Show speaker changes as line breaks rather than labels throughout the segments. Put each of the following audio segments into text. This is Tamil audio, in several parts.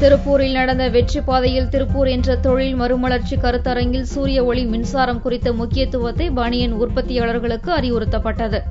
திருப்பூரில் நடந்த வெற்றி பாதையில் திருப்பூர் என்ற தொழில் மறுமலர்ச்சி கருத்தரங்கில் சூரிய ஒளி மின்சாரம் குறித்த முக்கியத்துவத்தை பனியன் உற்பத்தியாளர்களுக்கு அறிவுறுத்தப்பட்டது.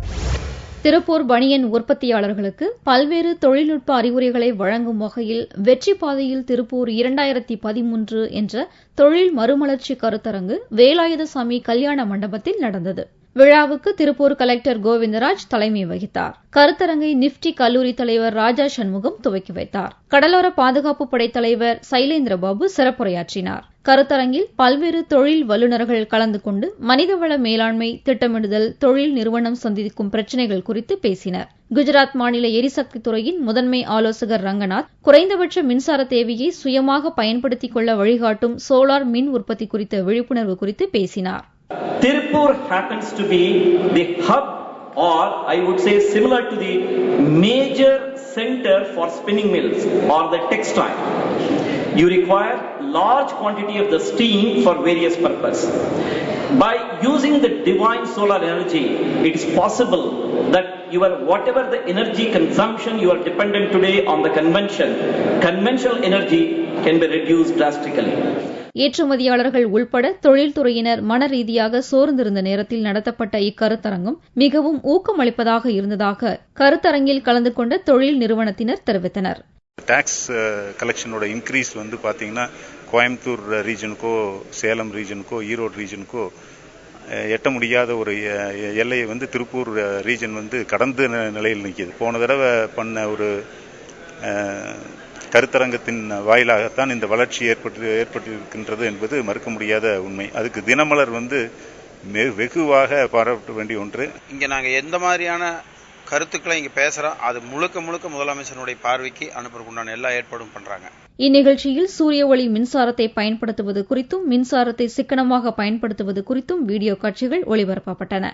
திருப்பூர் பனியன் உற்பத்தியாளர்களுக்கு பல்வேறு தொழில்நுட்ப அறிவுரைகளை வழங்கும் வகையில் வெற்றி பாதையில் திருப்பூர் 2013 என்ற தொழில் மறுமலர்ச்சி கருத்தரங்கு வேலாயுதசாமி கல்யாண மண்டபத்தில் நடந்தது. விழாவுக்கு திருப்பூர் கலெக்டர் கோவிந்தராஜ் தலைமை வகித்தார். கருத்தரங்கை நிப்டி கல்லூரி தலைவர் ராஜா சண்முகம் துவக்கி வைத்தார். கடலோர பாதுகாப்பு படை தலைவர் சைலேந்திரபாபு சிறப்புரையாற்றினார். கருத்தரங்கில் பல்வேறு தொழில் வல்லுநர்கள் கலந்து கொண்டு மனிதவள மேலாண்மை, திட்டமிடுதல், தொழில் நிறுவனம் சந்திக்கும் பிரச்சினைகள் குறித்து பேசினர். குஜராத் மாநில எரிசக்தி துறையின் முதன்மை ஆலோசகர் ரங்கநாத் குறைந்தபட்ச மின்சார தேவையை சுயமாக பயன்படுத்திக் கொள்ள வழிகாட்டும் சோலார் மின் உற்பத்தி குறித்த விழிப்புணர்வு குறித்து பேசினார்.
Tirupur happens to be the hub, or I would say similar to the major center for spinning mills or the textile. You require large quantity of the steam for various purpose. By using the divine solar energy, it is possible that whatever the energy consumption you are dependent today on the conventional energy can be reduced drastically.
ஏற்றுமதியாளர்கள் உள்பட தொழில்துறையினர் மன ரீதியாக சோர்ந்திருந்த நேரத்தில் நடத்தப்பட்ட இக்கருத்தரங்கம் மிகவும் ஊக்கமளிப்பதாக இருந்ததாக கருத்தரங்கில் கலந்து கொண்ட தொழில் நிறுவனத்தினர் தெரிவித்தனர்.
டாக்ஸ் கலெக்ஷனோட இன்க்ரீஸ் பாத்தீங்கன்னா கோயம்புத்தூர் ரீஜனுக்கோ, சேலம் ரீஜனுக்கோ, ஈரோடு ரீஜனுக்கோ எட்ட முடியாத ஒரு எல்லையை திருப்பூர் ரீஜன் கடந்த நிலையில் நிற்கிது. போன தடவை பண்ண ஒரு கருத்தரங்கத்தின் வாயிலாகத்தான் இந்த வளர்ச்சி ஏற்பட்டிருக்கின்றது என்பது மறுக்க முடியாத உண்மை. அதுக்கு தினமலர் வெகுவாக பாராட்ட வேண்டிய ஒன்று.
இங்க நாங்க எந்த மாதிரியான கருத்துக்களை இங்க பேசுறோம், அது முழுக்க முதலமைச்சருடைய பார்வைக்கு அனுப்புறதுக்குண்டான எல்லா ஏற்பாடும் பண்றாங்க.
இந்நிகழ்ச்சியில் சூரிய ஒளி மின்சாரத்தை பயன்படுத்துவது குறித்தும், மின்சாரத்தை சிக்கனமாக பயன்படுத்துவது குறித்தும் வீடியோ காட்சிகள் ஒளிபரப்பப்பட்டன.